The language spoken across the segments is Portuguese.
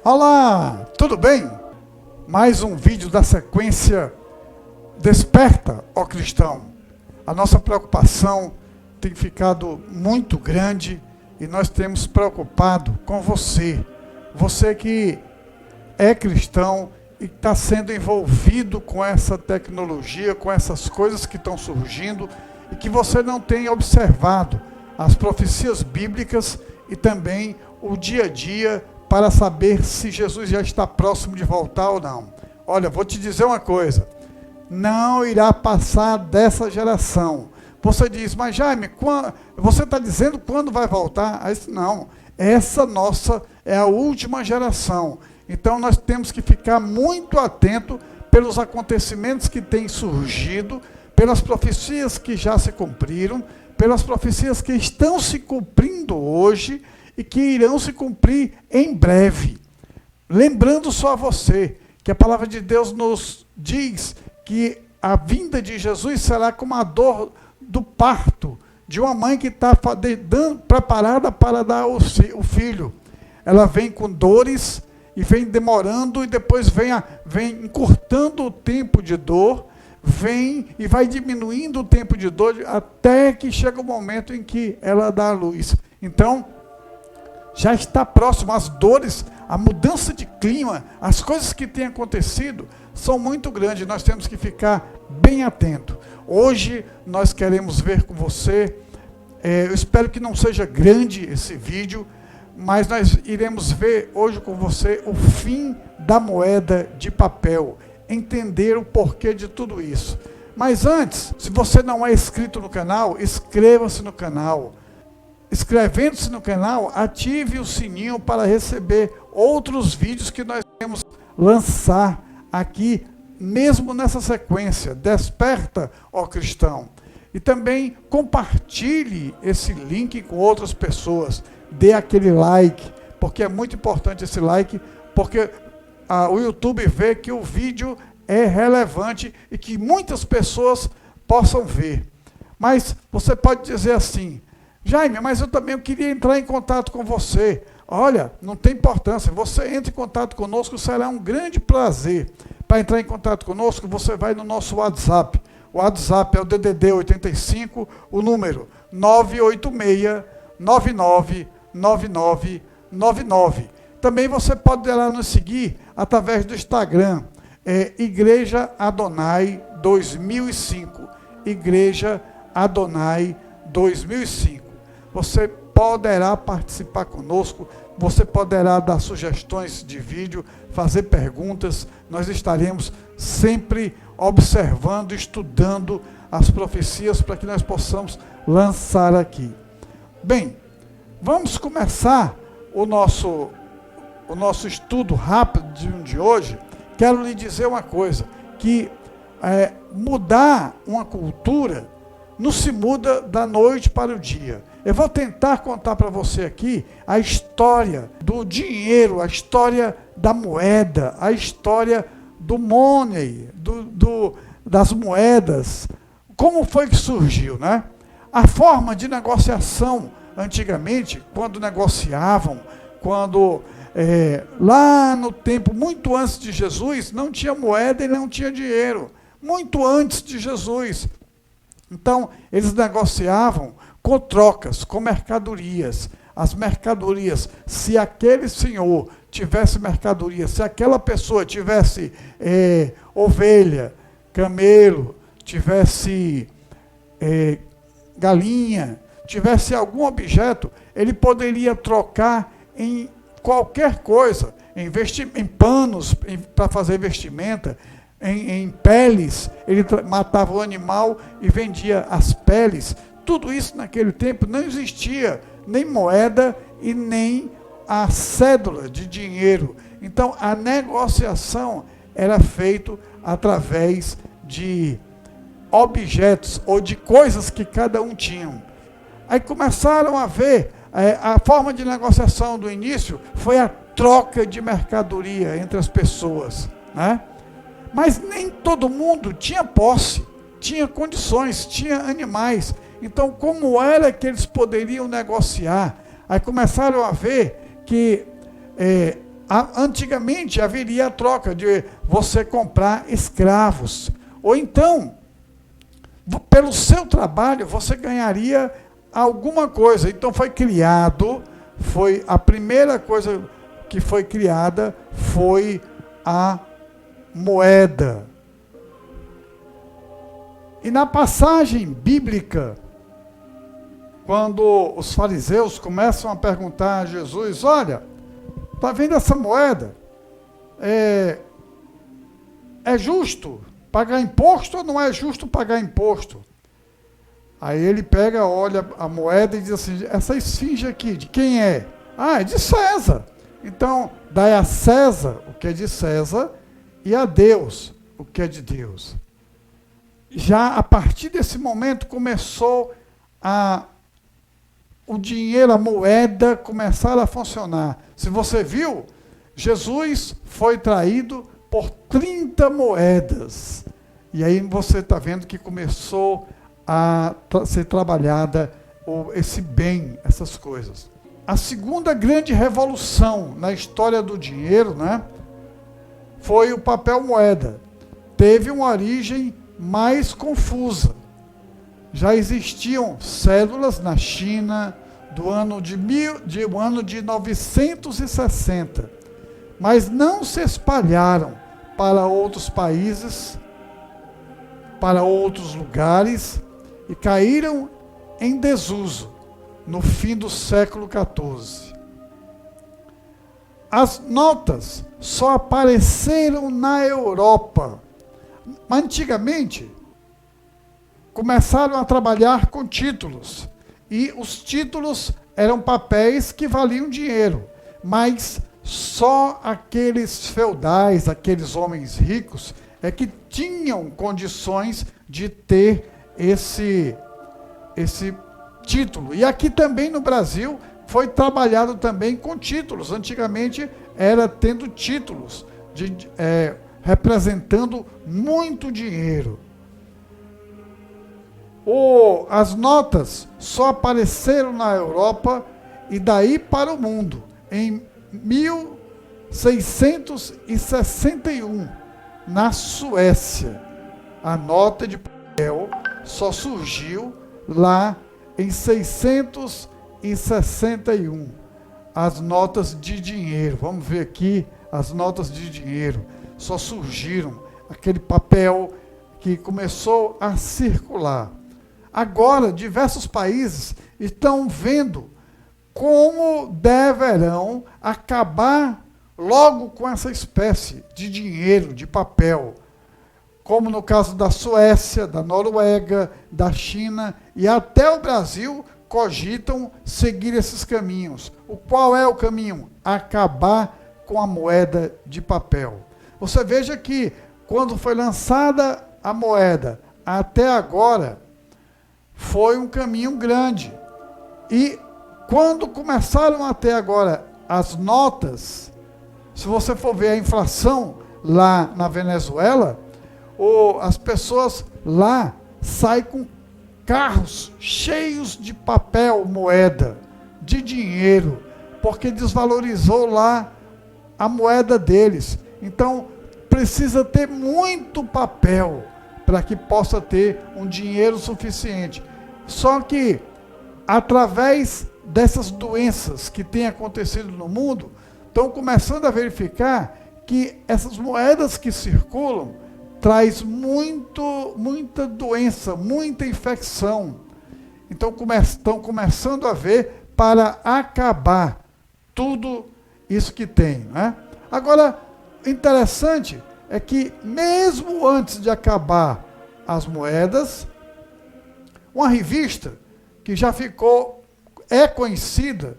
Olá, tudo bem? Mais um vídeo da sequência Desperta, ó cristão. A nossa preocupação tem ficado muito grande e nós temos preocupado com você. Você que é cristão e está sendo envolvido com essa tecnologia, com essas coisas que estão surgindo e que você não tem observado as profecias bíblicas e também o dia a dia para saber se Jesus já está próximo de voltar ou não. Olha, vou te dizer uma coisa, não irá passar dessa geração. Você diz, mas Jaime, você está dizendo quando vai voltar? Aí, não, essa nossa é a última geração. Então nós temos que ficar muito atento pelos acontecimentos que têm surgido, pelas profecias que já se cumpriram, pelas profecias que estão se cumprindo hoje e que irão se cumprir em breve. Lembrando só a você que a palavra de Deus nos diz que a vinda de Jesus será como a dor do parto de uma mãe que está preparada para dar o filho. Ela vem com dores e vem demorando e depois vem encurtando o tempo de dor, vem e vai diminuindo o tempo de dor até que chega o momento em que ela dá a luz. Então, já está próximo, as dores, a mudança de clima, as coisas que têm acontecido são muito grandes, nós temos que ficar bem atento. Hoje nós queremos ver com você, eu espero que não seja grande esse vídeo, mas nós iremos ver hoje com você o fim da moeda de papel, entender o porquê de tudo isso. Mas antes, se você não é inscrito no canal, inscreva-se no canal. Inscrevendo-se no canal, ative o sininho para receber outros vídeos que nós vamos lançar aqui, mesmo nessa sequência. Desperta, ó cristão. E também compartilhe esse link com outras pessoas. Dê aquele like, porque é muito importante esse like, porque o YouTube vê que o vídeo é relevante e que muitas pessoas possam ver. Mas você pode dizer assim, Jaime, mas eu também queria entrar em contato com você. Olha, não tem importância, você entra em contato conosco, será um grande prazer. Para entrar em contato conosco, você vai no nosso WhatsApp. O WhatsApp é o DDD 85, o número 986-999999. Também você pode ir lá nos seguir através do Instagram, Igreja Adonai 2005. Igreja Adonai 2005. Você poderá participar conosco, você poderá dar sugestões de vídeo, fazer perguntas, nós estaremos sempre observando, estudando as profecias para que nós possamos lançar aqui. Bem, vamos começar o nosso estudo rápido de hoje. Quero lhe dizer uma coisa, que mudar uma cultura não se muda da noite para o dia. Eu vou tentar contar para você aqui a história do dinheiro, a história da moeda, a história do money, das moedas. Como foi que surgiu, né? A forma de negociação, antigamente, quando negociavam, lá no tempo, muito antes de Jesus, não tinha moeda e não tinha dinheiro. Muito antes de Jesus. Então, eles negociavam com trocas, com mercadorias. As mercadorias, se aquele senhor tivesse mercadoria, se aquela pessoa tivesse ovelha, camelo, tivesse galinha, tivesse algum objeto, ele poderia trocar em qualquer coisa, em panos para fazer vestimenta, em peles, ele matava o animal e vendia as peles. Tudo isso naquele tempo não existia nem moeda e nem a cédula de dinheiro. Então a negociação era feita através de objetos ou de coisas que cada um tinha. Aí começaram a ver, a forma de negociação do início foi a troca de mercadoria entre as pessoas, né? Mas nem todo mundo tinha posse, tinha condições, tinha animais. Então, como era que eles poderiam negociar? Aí começaram a ver que Antigamente haveria a troca de você comprar escravos. Ou então, pelo seu trabalho, você ganharia alguma coisa. Então foi a primeira coisa que foi criada foi a moeda. E na passagem bíblica, quando os fariseus começam a perguntar a Jesus, olha, está vendo essa moeda? É justo pagar imposto ou não é justo pagar imposto? Aí ele pega, olha a moeda e diz assim, essa esfinge aqui, de quem é? Ah, é de César. Então, dai a César o que é de César e a Deus o que é de Deus. Já a partir desse momento começou o dinheiro, a moeda começar a funcionar. Se você viu, Jesus foi traído por 30 moedas. E aí você está vendo que começou a ser trabalhada esse bem, essas coisas. A segunda grande revolução na história do dinheiro, né, foi o papel moeda. Teve uma origem mais confusa. Já existiam cédulas na China do ano de 960, mas não se espalharam para outros países, para outros lugares, e caíram em desuso no fim do século XIV. As notas só apareceram na Europa. Antigamente, começaram a trabalhar com títulos, e os títulos eram papéis que valiam dinheiro, mas só aqueles feudais, aqueles homens ricos, é que tinham condições de ter esse título. E aqui também no Brasil foi trabalhado também com títulos. Antigamente era tendo títulos, representando muito dinheiro. As notas só apareceram na Europa e daí para o mundo em 1661, na Suécia. A nota de papel só surgiu lá em 661. As notas de dinheiro, vamos ver aqui, as notas de dinheiro só surgiram, aquele papel que começou a circular. Agora, diversos países estão vendo como deverão acabar logo com essa espécie de dinheiro, de papel, como no caso da Suécia, da Noruega, da China e até o Brasil cogitam seguir esses caminhos. Qual é o caminho? Acabar com a moeda de papel. Você veja que quando foi lançada a moeda até agora, foi um caminho grande. E quando começaram até agora as notas, se você for ver a inflação lá na Venezuela, as pessoas lá saem com carros cheios de papel, moeda, de dinheiro, porque desvalorizou lá a moeda deles. Então, precisa ter muito papel para que possa ter um dinheiro suficiente. Só que, através dessas doenças que têm acontecido no mundo, estão começando a verificar que essas moedas que circulam traz muita doença, muita infecção. Então, estão começando a ver para acabar tudo isso que tem, né? Agora, interessante é que, mesmo antes de acabar as moedas, uma revista que já é conhecida,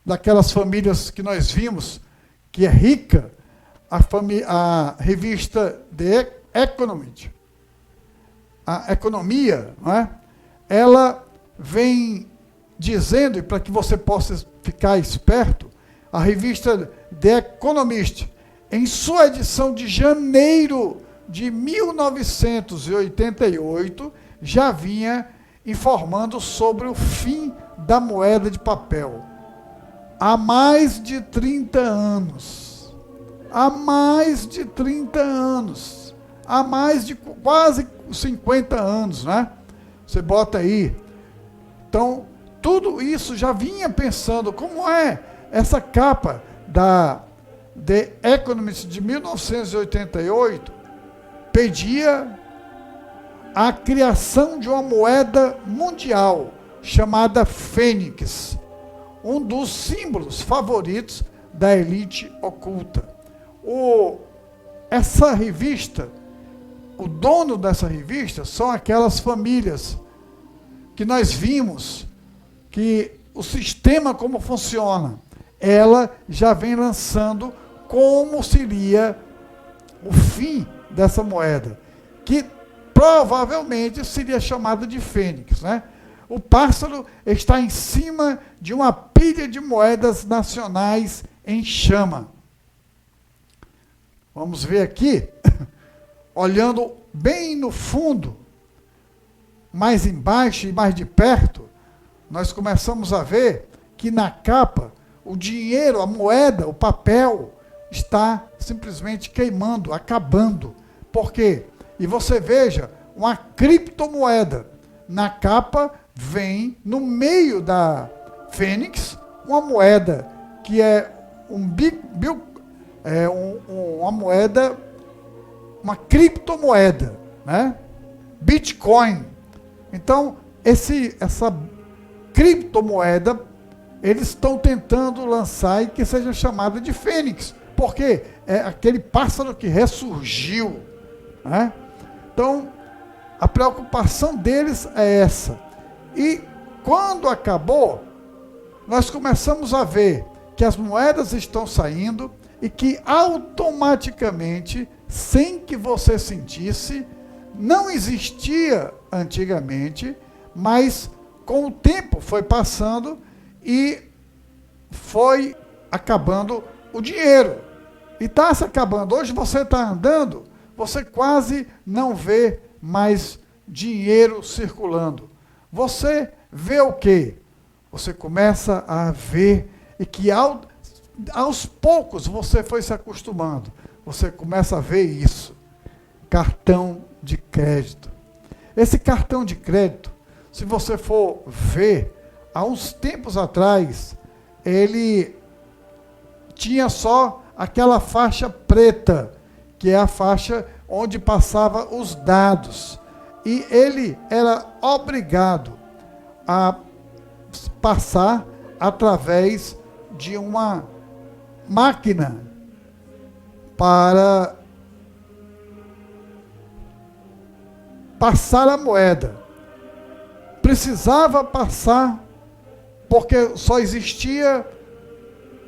daquelas famílias que nós vimos, que é rica, a revista The Economist, a economia, não é? Ela vem dizendo, e para que você possa ficar esperto, a revista The Economist, em sua edição de janeiro de 1988, já vinha informando sobre o fim da moeda de papel. há mais de 30 anos. Há mais de 30 anos. Há mais de quase 50 anos, né? Você bota aí. Então, tudo isso já vinha pensando como é essa capa da The Economist de 1988, pedia a criação de uma moeda mundial chamada Fênix, um dos símbolos favoritos da elite oculta. Essa revista, o dono dessa revista são aquelas famílias que nós vimos que o sistema como funciona. Ela já vem lançando como seria o fim dessa moeda, que provavelmente seria chamada de Fênix, né? O pássaro está em cima de uma pilha de moedas nacionais em chama. Vamos ver aqui, olhando bem no fundo, mais embaixo e mais de perto, nós começamos a ver que na capa, o dinheiro, a moeda, o papel, está simplesmente queimando, acabando. Por quê? E você veja, uma criptomoeda. Na capa vem, no meio da Fênix, uma moeda que é uma moeda, uma criptomoeda, né? Bitcoin. Então, essa criptomoeda, eles estão tentando lançar e que seja chamada de Fênix, porque é aquele pássaro que ressurgiu, né? Então, a preocupação deles é essa. E quando acabou, nós começamos a ver que as moedas estão saindo e que automaticamente, sem que você sentisse, não existia antigamente, mas com o tempo foi passando e foi acabando o dinheiro. E está se acabando. Hoje você está andando, você quase não vê mais dinheiro circulando. Você vê o quê? Você começa a ver e que aos poucos você foi se acostumando. Você começa a ver isso. Cartão de crédito. Esse cartão de crédito, se você for ver, há uns tempos atrás, ele tinha só aquela faixa preta, que é a faixa onde passava os dados. E ele era obrigado a passar através de uma máquina para passar a moeda. Precisava passar, porque só existia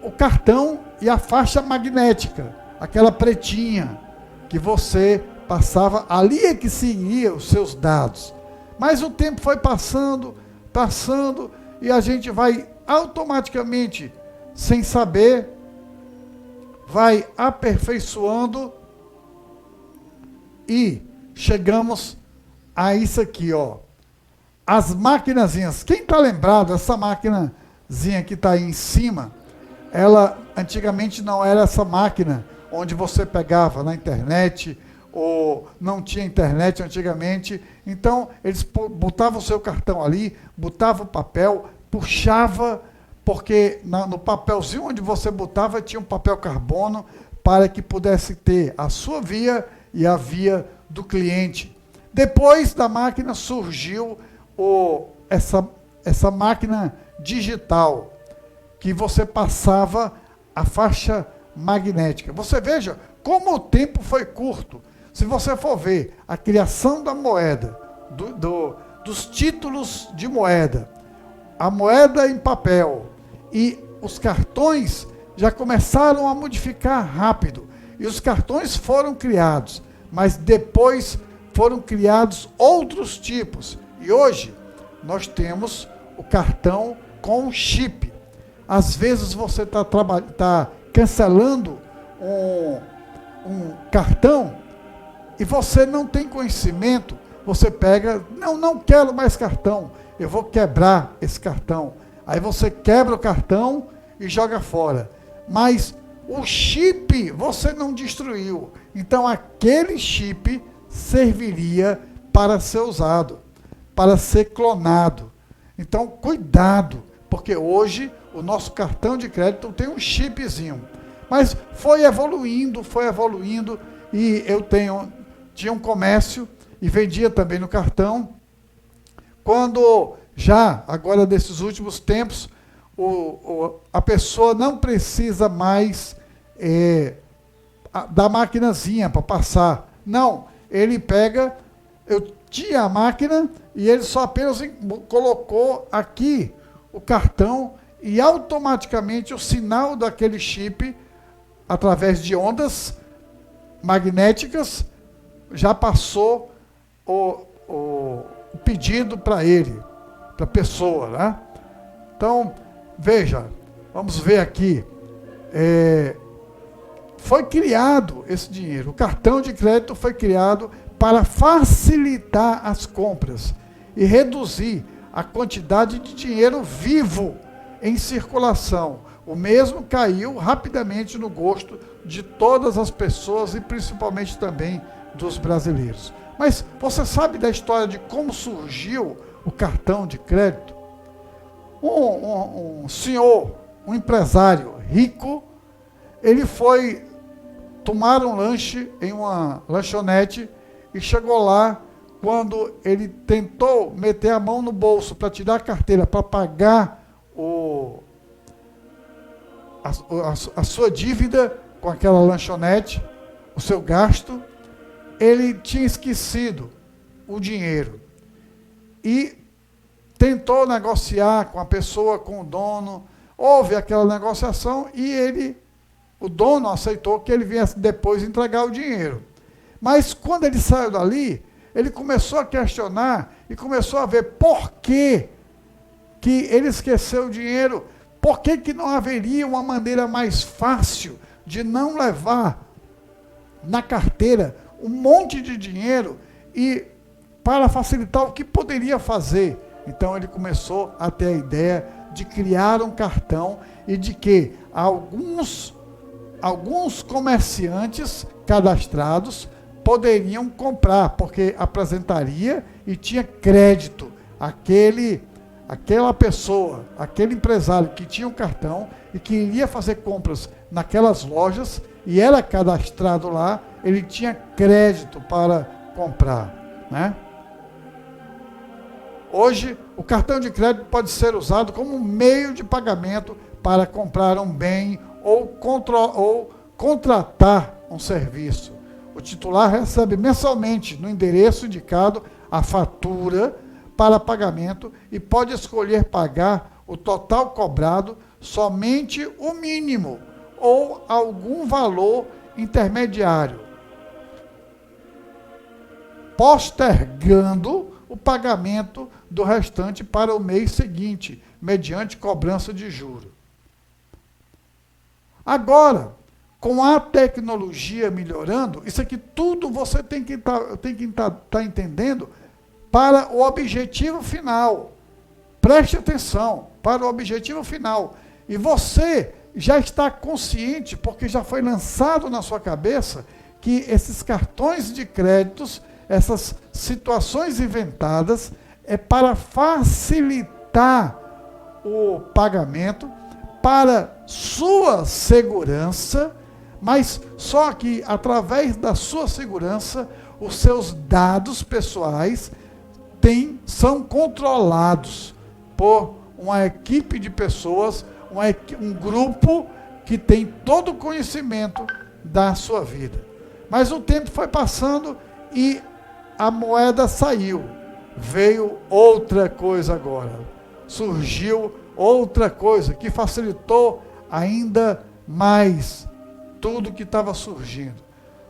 o cartão e a faixa magnética, aquela pretinha, que você passava, ali é que se iria os seus dados. Mas o tempo foi passando, e a gente vai automaticamente, sem saber, vai aperfeiçoando e chegamos a isso aqui, ó. As maquinazinhas. Quem está lembrado, essa maquinazinha que está aí em cima, ela antigamente não era essa máquina onde você pegava na internet, ou não tinha internet antigamente. Então, eles botavam o seu cartão ali, botavam o papel, puxava, porque no papelzinho onde você botava tinha um papel carbono para que pudesse ter a sua via e a via do cliente. Depois da máquina surgiu essa máquina digital, que você passava a faixa magnética. Você veja como o tempo foi curto. Se você for ver a criação da moeda, dos títulos de moeda, a moeda em papel e os cartões já começaram a modificar rápido. E os cartões foram criados, mas depois foram criados outros tipos. E hoje nós temos o cartão com chip. Às vezes você está cancelando um cartão e você não tem conhecimento, você pega, não quero mais cartão, eu vou quebrar esse cartão. Aí você quebra o cartão e joga fora. Mas o chip você não destruiu. Então aquele chip serviria para ser usado, para ser clonado. Então cuidado, porque hoje o nosso cartão de crédito tem um chipzinho. Mas foi evoluindo, e eu tinha um comércio e vendia também no cartão. Quando já, agora desses últimos tempos, a pessoa não precisa mais da maquinazinha para passar. Não, ele pega, eu tinha a máquina e ele só apenas colocou aqui o cartão e automaticamente o sinal daquele chip, através de ondas magnéticas, já passou o pedido para ele, para a pessoa, né? Então, veja, vamos ver aqui, foi criado esse dinheiro, o cartão de crédito foi criado para facilitar as compras e reduzir a quantidade de dinheiro vivo em circulação. O mesmo caiu rapidamente no gosto de todas as pessoas e principalmente também dos brasileiros. Mas você sabe da história de como surgiu o cartão de crédito? Um senhor, um empresário rico, ele foi tomar um lanche em uma lanchonete e chegou lá. Quando ele tentou meter a mão no bolso para tirar a carteira, para pagar a sua dívida com aquela lanchonete, o seu gasto, ele tinha esquecido o dinheiro e tentou negociar com a pessoa, com o dono. Houve aquela negociação e o dono aceitou que ele viesse depois entregar o dinheiro. Mas quando ele saiu dali, ele começou a questionar e começou a ver por que ele esqueceu o dinheiro, por que não haveria uma maneira mais fácil de não levar na carteira um monte de dinheiro e para facilitar o que poderia fazer. Então ele começou a ter a ideia de criar um cartão e de que alguns comerciantes cadastrados poderiam comprar, porque apresentaria e tinha crédito. Aquela pessoa, aquele empresário que tinha um cartão e que iria fazer compras naquelas lojas e era cadastrado lá, ele tinha crédito para comprar, né? Hoje, o cartão de crédito pode ser usado como meio de pagamento para comprar um bem ou contratar um serviço. O titular recebe mensalmente no endereço indicado a fatura para pagamento e pode escolher pagar o total cobrado, somente o mínimo ou algum valor intermediário, postergando o pagamento do restante para o mês seguinte, mediante cobrança de juros. Agora, com a tecnologia melhorando, isso aqui tudo você tem que estar entendendo para o objetivo final. Preste atenção, para o objetivo final. E você já está consciente, porque já foi lançado na sua cabeça, que esses cartões de créditos, essas situações inventadas, é para facilitar o pagamento, para sua segurança, mas só que através da sua segurança, os seus dados pessoais são controlados por uma equipe de pessoas, um grupo que tem todo o conhecimento da sua vida. Mas o tempo foi passando e a moeda saiu. Veio outra coisa agora. Surgiu outra coisa que facilitou ainda mais tudo que estava surgindo.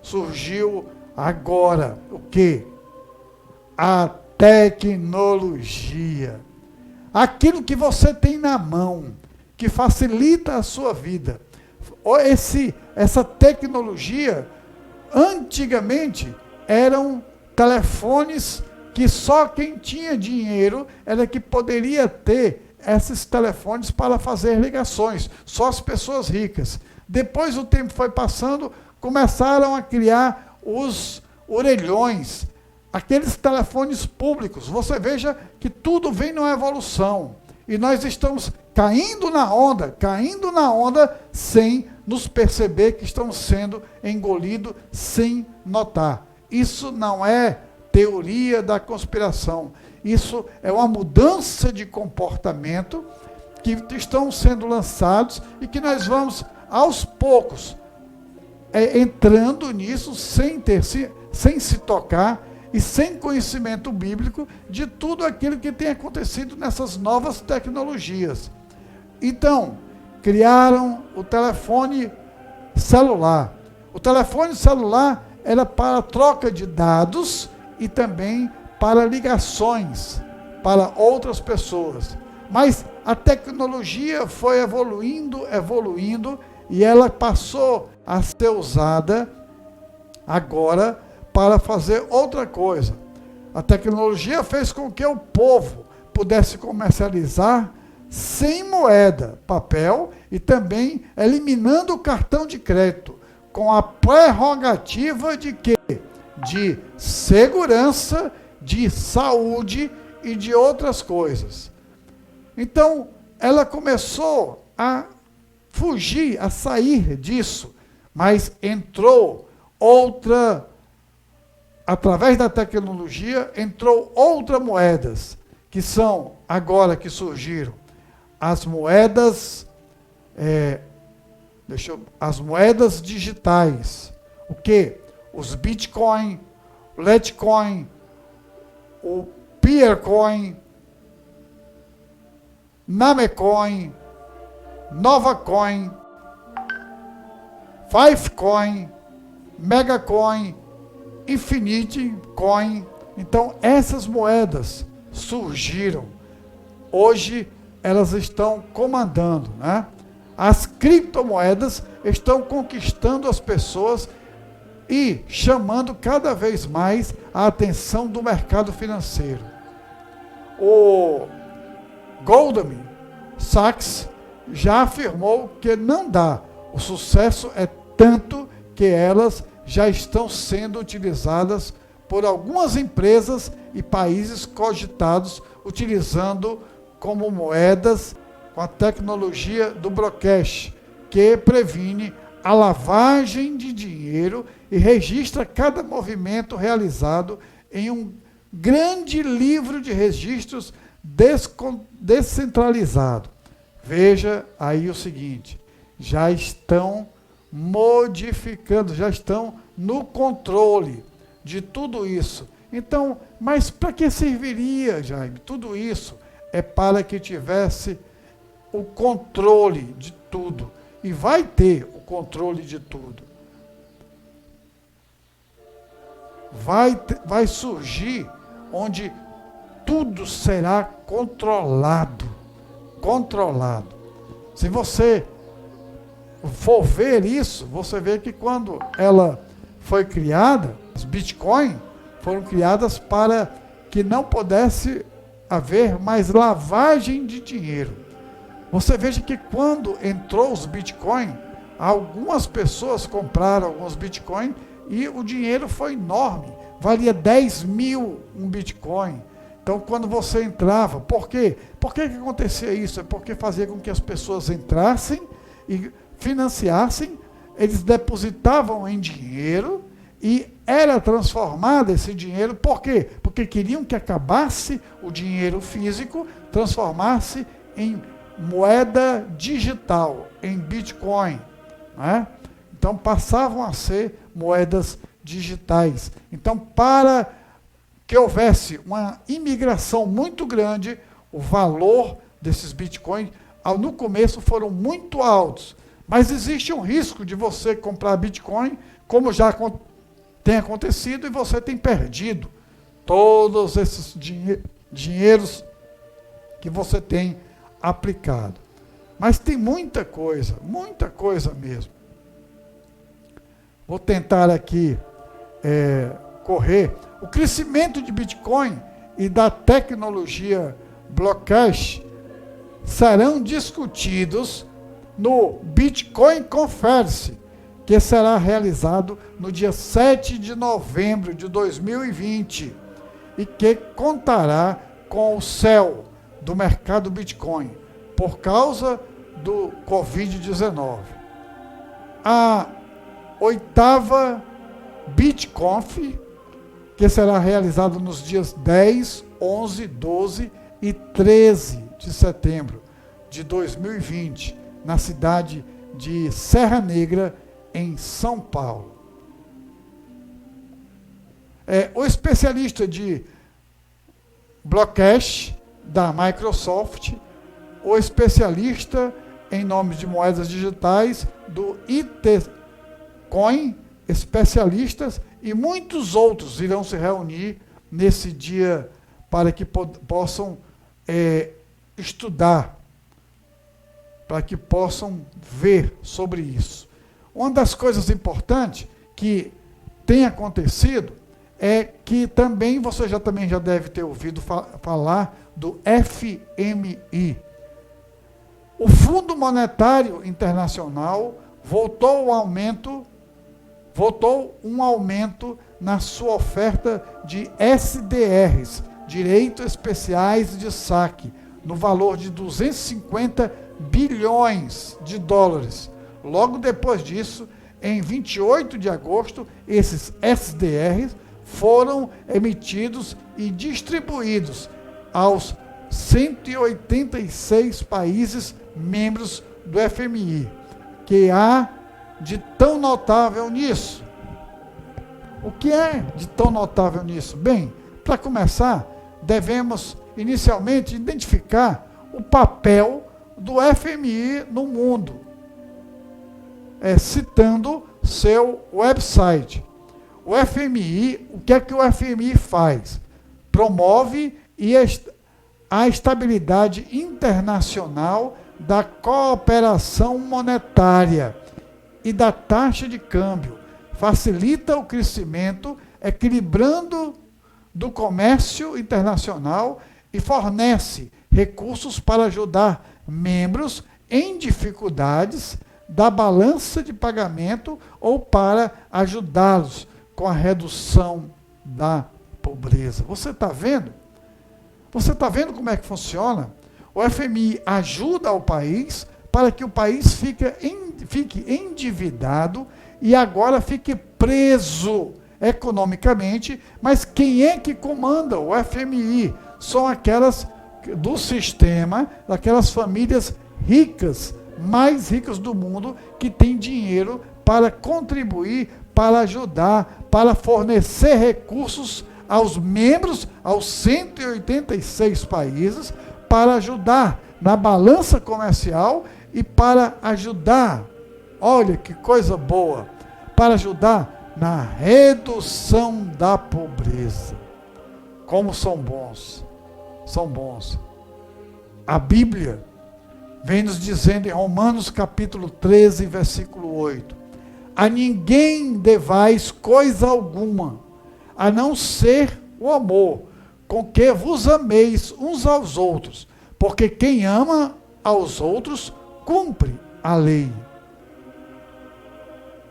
Surgiu agora o quê? A tecnologia. Aquilo que você tem na mão, que facilita a sua vida. Essa tecnologia, antigamente, eram telefones que só quem tinha dinheiro era que poderia ter esses telefones para fazer ligações, só as pessoas ricas. Depois o tempo foi passando, começaram a criar os orelhões, aqueles telefones públicos. Você veja que tudo vem numa evolução. E nós estamos caindo na onda, sem nos perceber que estamos sendo engolidos sem notar. Isso não é teoria da conspiração. Isso é uma mudança de comportamento que estão sendo lançados e que nós vamos, aos poucos, entrando nisso sem se tocar e sem conhecimento bíblico de tudo aquilo que tem acontecido nessas novas tecnologias. Então, criaram o telefone celular. O telefone celular era para troca de dados e também para ligações para outras pessoas. Mas a tecnologia foi evoluindo, e ela passou a ser usada agora para fazer outra coisa. A tecnologia fez com que o povo pudesse comercializar sem moeda, papel, e também eliminando o cartão de crédito, com a prerrogativa de quê? De segurança, de saúde e de outras coisas. Então, ela começou a fugir, a sair disso, mas entrou outra, através da tecnologia, entrou outras moedas, que são, agora que surgiram, as moedas, as moedas digitais. O quê? Os Bitcoin, o Litecoin, o Peercoin, Namecoin, Novacoin, Fivecoin, Megacoin, Infinity Coin. Então, essas moedas surgiram. Hoje, elas estão comandando, né? As criptomoedas estão conquistando as pessoas e chamando cada vez mais a atenção do mercado financeiro. O Goldman Sachs já afirmou que não dá. O sucesso é tanto que elas já estão sendo utilizadas por algumas empresas e países cogitados, utilizando como moedas com a tecnologia do broadcast, que previne a lavagem de dinheiro e registra cada movimento realizado em um grande livro de registros descentralizado. Veja aí o seguinte, já estão modificando, já estão no controle de tudo isso. Então, mas para que serviria, Jaime? Tudo isso é para que tivesse o controle de tudo. E vai ter o controle de tudo. Vai surgir onde tudo será controlado. Controlado. Se você for ver isso, você vê que quando ela foi criada, as Bitcoin foram criadas para que não pudesse haver mais lavagem de dinheiro. Você veja que quando entrou os Bitcoin, algumas pessoas compraram alguns Bitcoin e o dinheiro foi enorme, valia 10 mil um Bitcoin. Então, quando você entrava, por quê? Por que acontecia isso? É porque fazia com que as pessoas entrassem e financiassem, eles depositavam em dinheiro e era transformado esse dinheiro, por quê? Porque queriam que acabasse o dinheiro físico, transformasse em moeda digital, em Bitcoin, né? Então passavam a ser moedas digitais. Então, para que houvesse uma imigração muito grande, o valor desses Bitcoins, no começo foram muito altos, mas existe um risco de você comprar Bitcoin, como já tem acontecido, e você tem perdido todos esses dinheiros que você tem aplicado. Mas tem muita coisa mesmo. Vou tentar aqui correr. O crescimento de Bitcoin e da tecnologia blockchain serão discutidos no Bitcoin Conference, que será realizado no dia 7 de novembro de 2020 e que contará com o céu do mercado Bitcoin por causa do Covid-19. A 8ª BitConf, que será realizada nos dias 10, 11, 12 e 13 de setembro de 2020, na cidade de Serra Negra, em São Paulo. O especialista de Blockcash da Microsoft, o especialista em nomes de moedas digitais do ITCoin, especialistas e muitos outros irão se reunir nesse dia para que possam estudar, para que possam ver sobre isso. Uma das coisas importantes que tem acontecido é que também você já deve ter ouvido falar do FMI. O Fundo Monetário Internacional votou um aumento na sua oferta de SDRs, Direitos Especiais de Saque, no valor de 250 bilhões de dólares. Logo depois disso, em 28 de agosto, esses SDRs foram emitidos e distribuídos aos 186 países membros do FMI. Que há de tão notável nisso? O que é de tão notável nisso? Bem, para começar, devemos inicialmente identificar o papel do FMI no mundo, citando seu website. O FMI, o que é que o FMI faz? Promove a estabilidade internacional da cooperação monetária e da taxa de câmbio, facilita o crescimento, equilibrando do comércio internacional e fornece recursos para ajudar membros em dificuldades da balança de pagamento ou para ajudá-los com a redução da pobreza. Você está vendo? Você está vendo como é que funciona? O FMI ajuda o país para que o país fique endividado e agora fique preso economicamente, mas quem é que comanda o FMI? São aquelas do sistema, daquelas famílias ricas, mais ricas do mundo, que têm dinheiro para contribuir, para ajudar, para fornecer recursos aos membros, aos 186 países, para ajudar na balança comercial e para ajudar, olha que coisa boa, para ajudar na redução da pobreza. Como são bons, são bons. A Bíblia vem nos dizendo em Romanos capítulo 13, versículo 8, a ninguém devais coisa alguma, a não ser o amor, com que vos ameis uns aos outros, porque quem ama aos outros, cumpre a lei.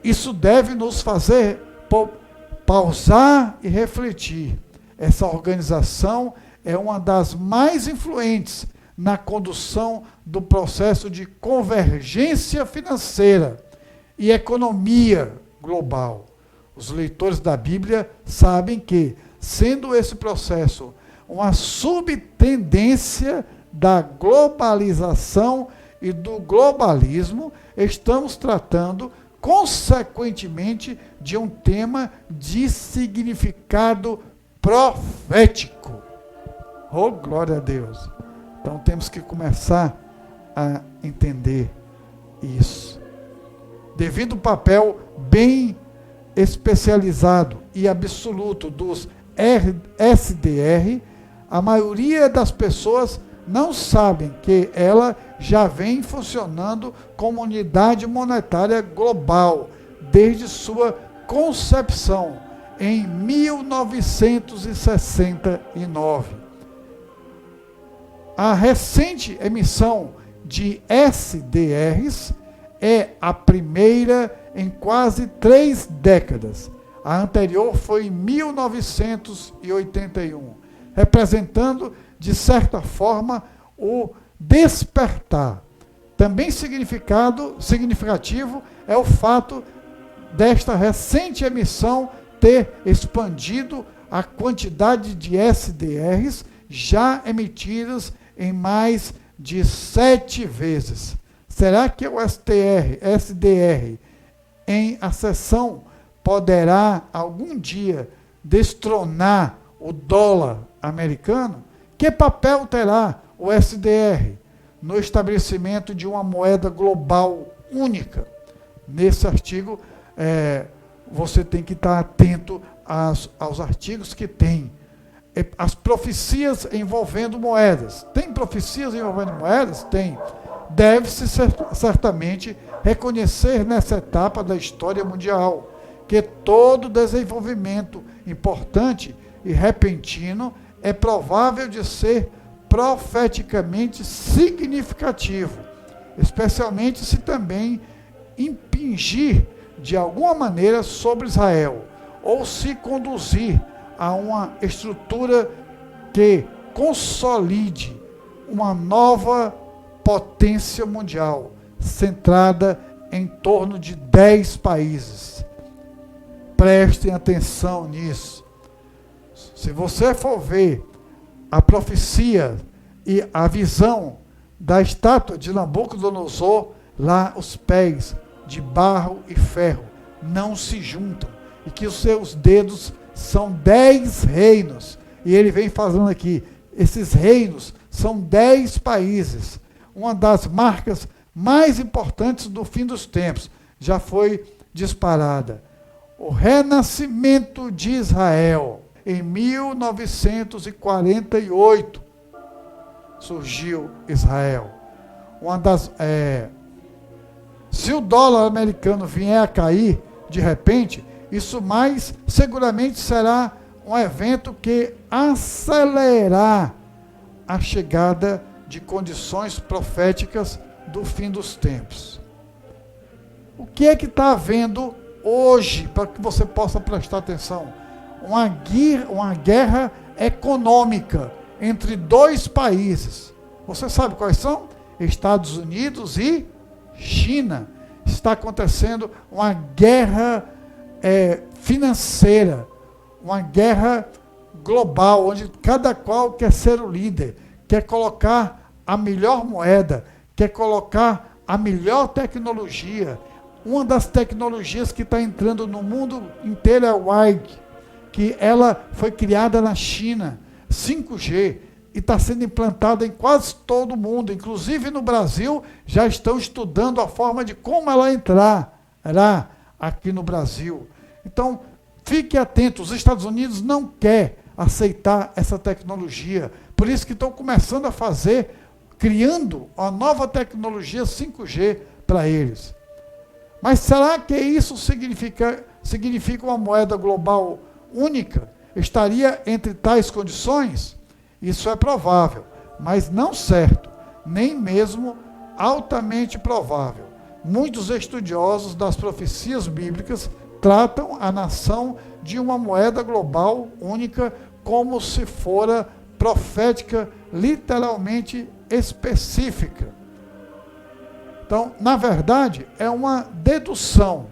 Isso deve nos fazer pausar e refletir. Essa organização é uma das mais influentes na condução do processo de convergência financeira e economia global. Os leitores da Bíblia sabem que, sendo esse processo uma subtendência da globalização e do globalismo, estamos tratando, consequentemente, de um tema de significado profético. Oh, glória a Deus! Então temos que começar a entender isso. Devido ao papel bem especializado e absoluto dos SDR, a maioria das pessoas não sabem que ela já vem funcionando como unidade monetária global desde sua concepção em 1969. A recente emissão de SDRs é a primeira em quase 3 décadas. A anterior foi em 1981, representando, de certa forma, o despertar. Também significativo é o fato desta recente emissão ter expandido a quantidade de SDRs já emitidas em mais de 7 vezes. Será que o SDR em acessão poderá algum dia destronar o dólar americano? Que papel terá o SDR no estabelecimento de uma moeda global única? Nesse artigo, você tem que estar atento aos artigos que tem. As profecias envolvendo moedas. Tem profecias envolvendo moedas? Tem. Deve-se certamente reconhecer nessa etapa da história mundial que todo desenvolvimento importante e repentino é provável de ser profeticamente significativo, especialmente se também impingir de alguma maneira sobre Israel, ou se conduzir a uma estrutura que consolide uma nova potência mundial, centrada em torno de 10 países. Prestem atenção nisso. Se você for ver a profecia e a visão da estátua de Nabucodonosor, lá os pés de barro e ferro não se juntam, e que os seus dedos são 10 reinos, e ele vem falando aqui, esses reinos são 10 países, uma das marcas mais importantes do fim dos tempos, já foi disparada. O renascimento de Israel, em 1948, surgiu Israel. Se o dólar americano vier a cair de repente, isso mais seguramente será um evento que acelerar a chegada de condições proféticas do fim dos tempos. O que é que está havendo hoje, para que você possa prestar atenção? Uma guerra econômica entre 2 países. Você sabe quais são? Estados Unidos e China. Está acontecendo uma guerra financeira, uma guerra global, onde cada qual quer ser o líder, quer colocar a melhor moeda, quer colocar a melhor tecnologia. Uma das tecnologias que está entrando no mundo inteiro é a Huawei, que ela foi criada na China, 5G, e está sendo implantada em quase todo o mundo, inclusive no Brasil, já estão estudando a forma de como ela entrará aqui no Brasil. Então, fique atento, os Estados Unidos não querem aceitar essa tecnologia, por isso que estão começando a criando uma nova tecnologia 5G para eles. Mas será que isso significa uma moeda global única? Estaria entre tais condições? Isso é provável, mas não certo, nem mesmo altamente provável. Muitos estudiosos das profecias bíblicas tratam a nação de uma moeda global única como se fora profética, literalmente específica. Então, na verdade, é uma dedução.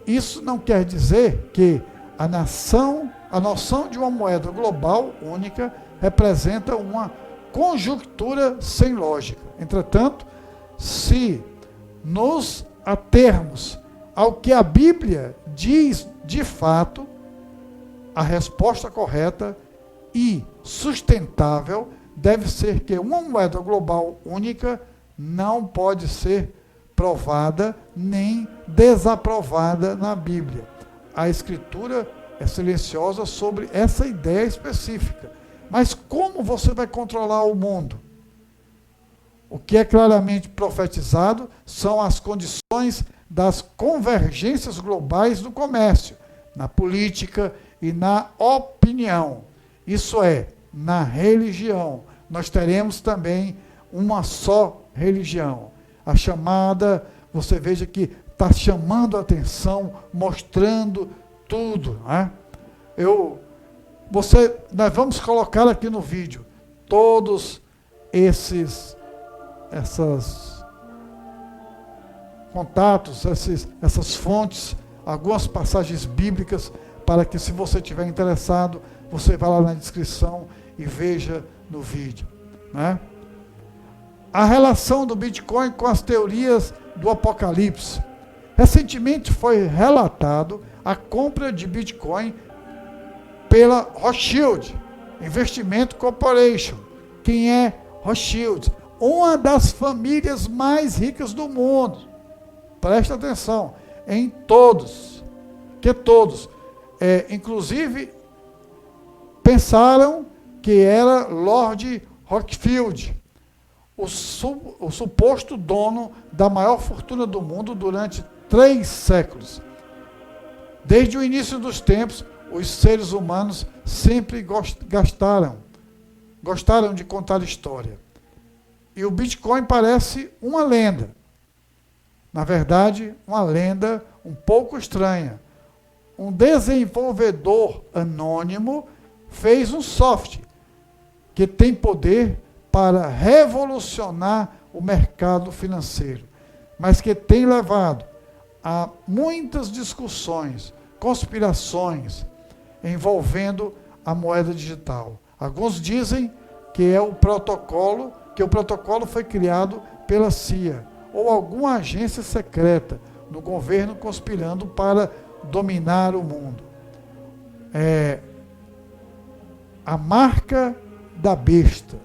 Isso não quer dizer que a noção de uma moeda global única representa uma conjuntura sem lógica. Entretanto, se nos atermos ao que a Bíblia diz de fato, a resposta correta e sustentável deve ser que uma moeda global única não pode ser provada nem desaprovada na Bíblia. A Escritura é silenciosa sobre essa ideia específica. Mas como você vai controlar o mundo? O que é claramente profetizado são as condições das convergências globais do comércio, na política e na opinião. Isso é, na religião, nós teremos também uma só religião. A chamada, você veja que está chamando a atenção, mostrando tudo. Né? Nós vamos colocar aqui no vídeo todos esses contatos, essas fontes, algumas passagens bíblicas, para que, se você estiver interessado, você vá lá na descrição e veja no vídeo. Né? A relação do Bitcoin com as teorias do Apocalipse. Recentemente foi relatado a compra de Bitcoin pela Rothschild Investment Corporation. Quem é Rothschild? Uma das famílias mais ricas do mundo. Presta atenção, em todos, inclusive, pensaram que era Lord Rothschild, o suposto dono da maior fortuna do mundo durante 3 séculos. Desde o início dos tempos, os seres humanos sempre gostaram de contar história. E o Bitcoin parece uma lenda. Na verdade, uma lenda um pouco estranha. Um desenvolvedor anônimo fez um software que tem poder para revolucionar o mercado financeiro, mas que tem levado a muitas discussões, conspirações envolvendo a moeda digital. Alguns dizem que o protocolo foi criado pela CIA ou alguma agência secreta no governo conspirando para dominar o mundo. A marca da besta.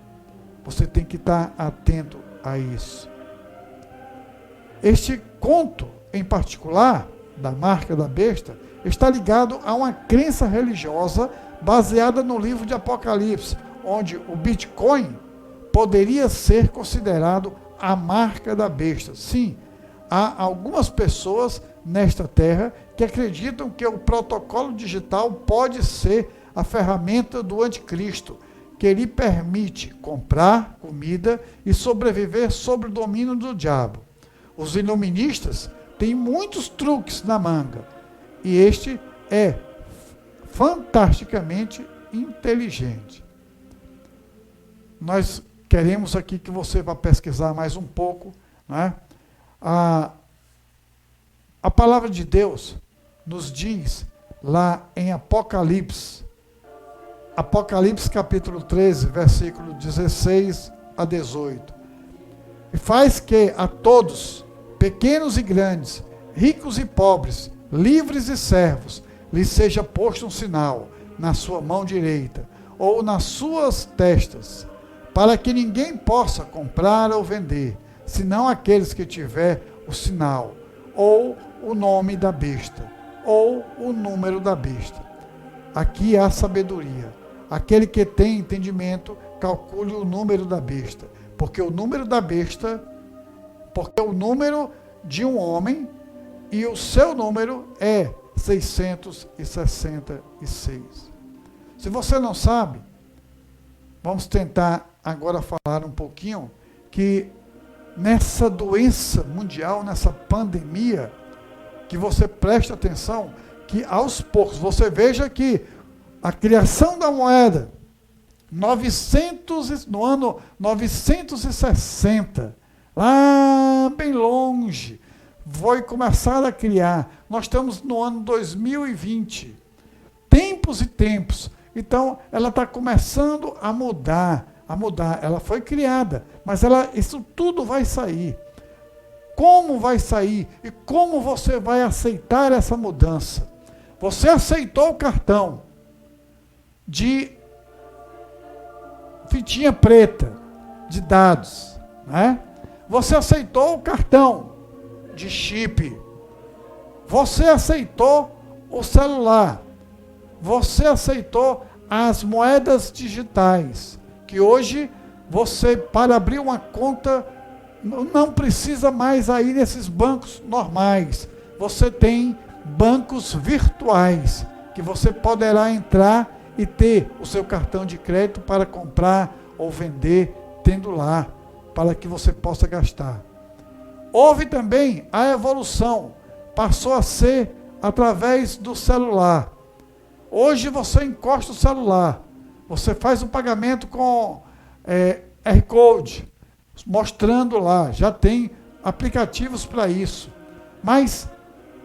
Você tem que estar atento a isso. Este conto, em particular, da marca da besta, está ligado a uma crença religiosa baseada no livro de Apocalipse, onde o Bitcoin poderia ser considerado a marca da besta. Sim, há algumas pessoas nesta terra que acreditam que o protocolo digital pode ser a ferramenta do anticristo, que lhe permite comprar comida e sobreviver sob o domínio do diabo. Os iluministas têm muitos truques na manga, e este é fantasticamente inteligente. Nós queremos aqui que você vá pesquisar mais um pouco, né? A palavra de Deus nos diz lá em Apocalipse capítulo 13, versículo 16 a 18. E faz que a todos, pequenos e grandes, ricos e pobres, livres e servos, lhes seja posto um sinal na sua mão direita ou nas suas testas, para que ninguém possa comprar ou vender, senão aqueles que tiver o sinal, ou o nome da besta, ou o número da besta. Aqui há sabedoria. Aquele que tem entendimento, calcule o número da besta, porque o número de um homem, e o seu número é 666. Se você não sabe, vamos tentar agora falar um pouquinho que nessa doença mundial, nessa pandemia, que você preste atenção, que aos poucos, você veja que a criação da moeda, no ano 960, lá bem longe, foi começar a criar. Nós estamos no ano 2020, tempos e tempos. Então, ela está começando a mudar. Ela foi criada, mas isso tudo vai sair. Como vai sair? E como você vai aceitar essa mudança? Você aceitou o cartão de fitinha preta, de dados, né? Você aceitou o cartão de chip. Você aceitou o celular. Você aceitou as moedas digitais, que hoje você, para abrir uma conta, não precisa mais ir nesses bancos normais. Você tem bancos virtuais, que você poderá entrar e ter o seu cartão de crédito para comprar ou vender, tendo lá, para que você possa gastar. Houve também a evolução, passou a ser através do celular. Hoje você encosta o celular, você faz o pagamento com QR Code, mostrando lá, já tem aplicativos para isso. Mas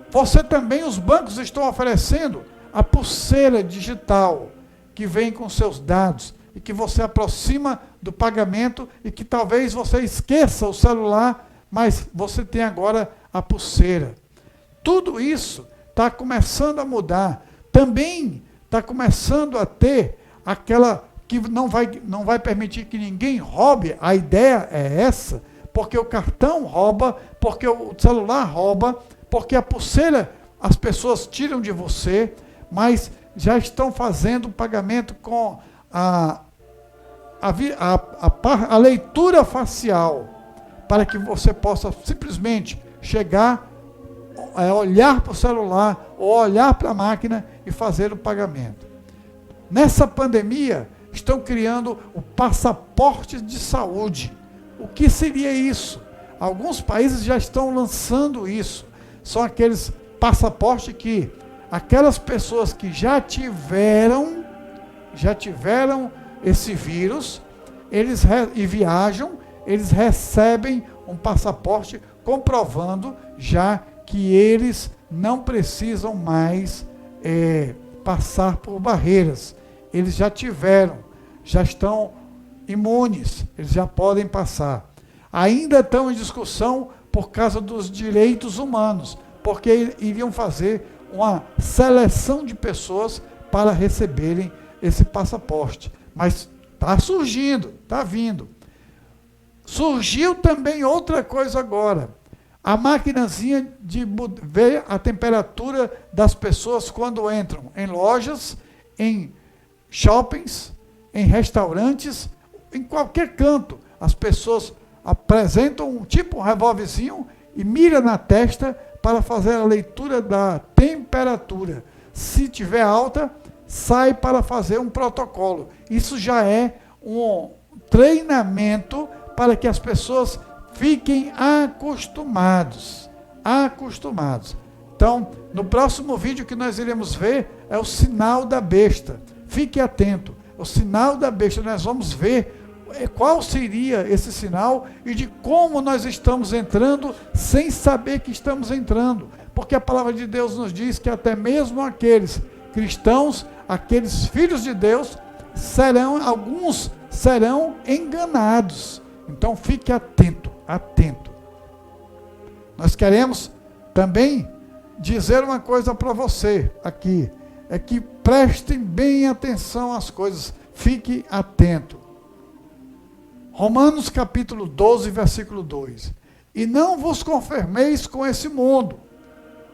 você também, os bancos estão oferecendo a pulseira digital, que vem com seus dados, e que você aproxima do pagamento, e que talvez você esqueça o celular, mas você tem agora a pulseira. Tudo isso está começando a mudar. Também está começando a ter aquela que não vai permitir que ninguém roube. A ideia é essa, porque o cartão rouba, porque o celular rouba, porque a pulseira as pessoas tiram de você, mas já estão fazendo o pagamento com a leitura facial, para que você possa simplesmente chegar, olhar para o celular, ou olhar para a máquina e fazer o pagamento. Nessa pandemia, estão criando o passaporte de saúde. O que seria isso? Alguns países já estão lançando isso. São aqueles passaportes que aquelas pessoas que já tiveram esse vírus, e viajam, eles recebem um passaporte comprovando já que eles não precisam mais passar por barreiras. Eles já tiveram, já estão imunes, eles já podem passar. Ainda estão em discussão por causa dos direitos humanos, porque iriam fazer uma seleção de pessoas para receberem esse passaporte. Mas está surgindo, está vindo. Surgiu também outra coisa agora. A maquinazinha de ver a temperatura das pessoas quando entram em lojas, em shoppings, em restaurantes, em qualquer canto. As pessoas apresentam um revólverzinho e mira na testa para fazer a leitura da temperatura. Se tiver alta, sai para fazer um protocolo. Isso já é um treinamento para que as pessoas fiquem acostumados. Então, no próximo vídeo que nós iremos ver é o sinal da besta. Fique atento. O sinal da besta, nós vamos ver qual seria esse sinal e de como nós estamos entrando sem saber que estamos entrando. Porque a palavra de Deus nos diz que até mesmo aqueles cristãos, aqueles filhos de Deus, alguns serão enganados. Então fique atento. Nós queremos também dizer uma coisa para você aqui, é que prestem bem atenção às coisas, fique atento. Romanos capítulo 12, versículo 2. E não vos conformeis com esse mundo,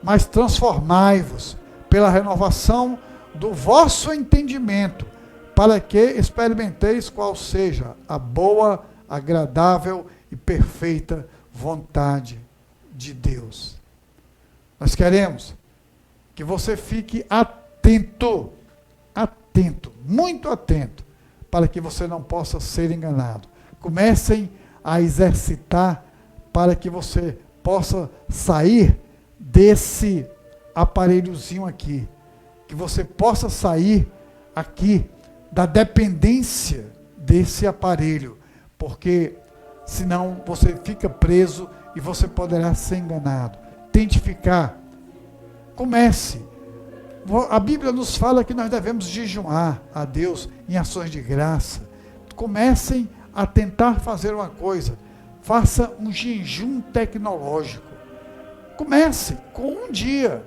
mas transformai-vos pela renovação do vosso entendimento, para que experimenteis qual seja a boa, agradável e perfeita vontade de Deus. Nós queremos que você fique atento, muito atento, para que você não possa ser enganado. Comecem a exercitar para que você possa sair desse aparelhozinho aqui, que você possa sair aqui da dependência desse aparelho, porque senão você fica preso e você poderá ser enganado. Tente ficar, comece. A Bíblia nos fala que nós devemos jejuar a Deus em ações de graça. Comecem a tentar fazer uma coisa, faça um jejum tecnológico. Comece com um dia.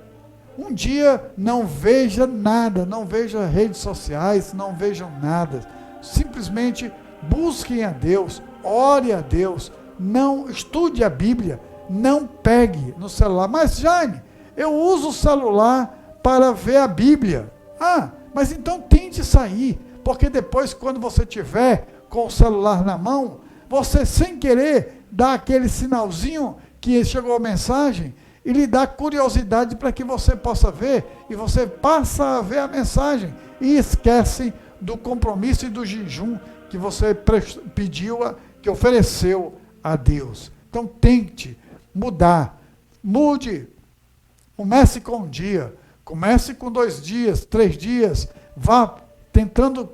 Um dia não veja nada, não veja redes sociais, não vejam nada. Simplesmente busquem a Deus, ore a Deus, não estude a Bíblia, não pegue no celular. Mas Jaime, eu uso o celular para ver a Bíblia. Mas então tente sair, porque depois quando você tiver com o celular na mão, você sem querer dá aquele sinalzinho que chegou a mensagem e lhe dá curiosidade para que você possa ver, e você passa a ver a mensagem e esquece do compromisso e do jejum que você pediu, que ofereceu a Deus. Então tente mudar. Mude. Comece com um dia. Comece com 2 dias, 3 dias. Vá tentando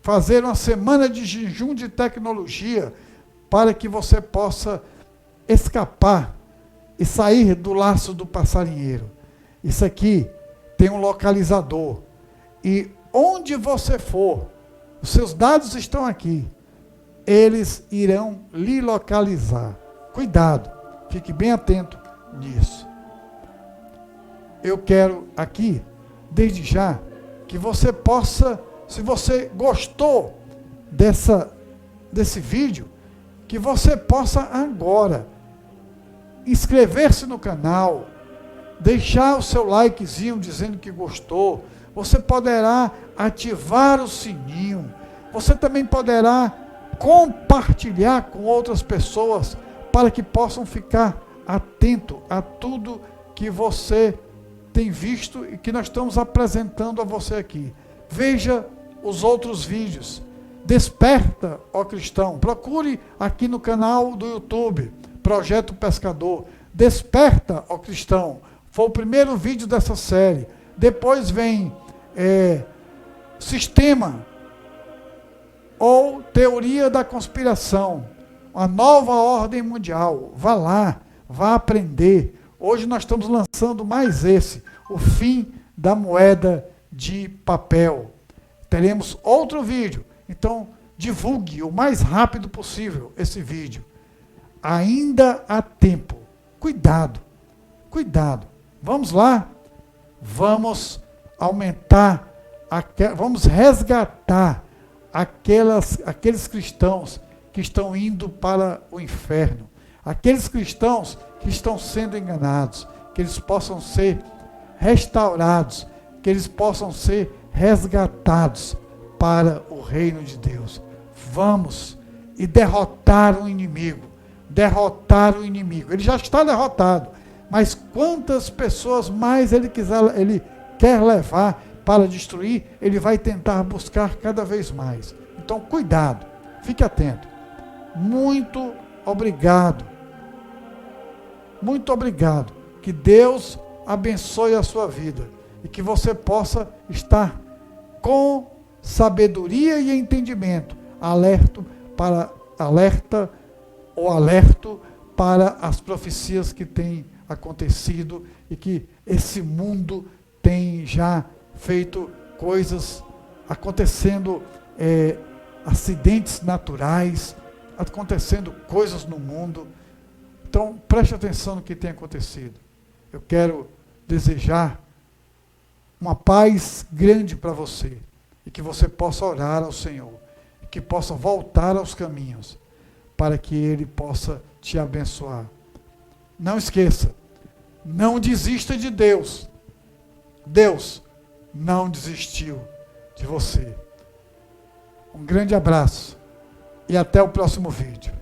fazer uma semana de jejum de tecnologia para que você possa escapar e sair do laço do passarinheiro. Isso aqui tem um localizador. E onde você for, os seus dados estão aqui. Eles irão lhe localizar. Cuidado, fique bem atento nisso. Eu quero aqui, desde já, que você possa, se você gostou desse vídeo, que você possa agora inscrever-se no canal, deixar o seu likezinho dizendo que gostou. Você poderá ativar o sininho. Você também poderá compartilhar com outras pessoas para que possam ficar atento a tudo que você tem visto e que nós estamos apresentando a você aqui. Veja os outros vídeos. Desperta, ó cristão. Procure aqui no canal do YouTube, Projeto Pescador. Desperta, ó cristão. Foi o primeiro vídeo dessa série. Depois vem Sistema ou Teoria da Conspiração. Uma nova ordem mundial. Vá lá, vá aprender. Hoje nós estamos lançando mais esse, o fim da moeda de papel. Teremos outro vídeo, então divulgue o mais rápido possível esse vídeo. Ainda há tempo. Cuidado, cuidado. Vamos lá, vamos aumentar, vamos resgatar aqueles cristãos que estão indo para o inferno. Aqueles cristãos que estão sendo enganados, que eles possam ser restaurados, que eles possam ser resgatados para o reino de Deus. Vamos e derrotar o inimigo. Derrotar o inimigo. Ele já está derrotado, mas quantas pessoas mais ele quer levar para destruir, ele vai tentar buscar cada vez mais. Então, cuidado, fique atento. Muito obrigado. Muito obrigado. Que Deus abençoe a sua vida e que você possa estar com sabedoria e entendimento, alerta para as profecias que têm acontecido e que esse mundo tem já feito coisas, acontecendo acidentes naturais, acontecendo coisas no mundo. Então, preste atenção no que tem acontecido. Eu quero desejar uma paz grande para você e que você possa orar ao Senhor, e que possa voltar aos caminhos para que Ele possa te abençoar. Não esqueça, não desista de Deus. Deus não desistiu de você. Um grande abraço e até o próximo vídeo.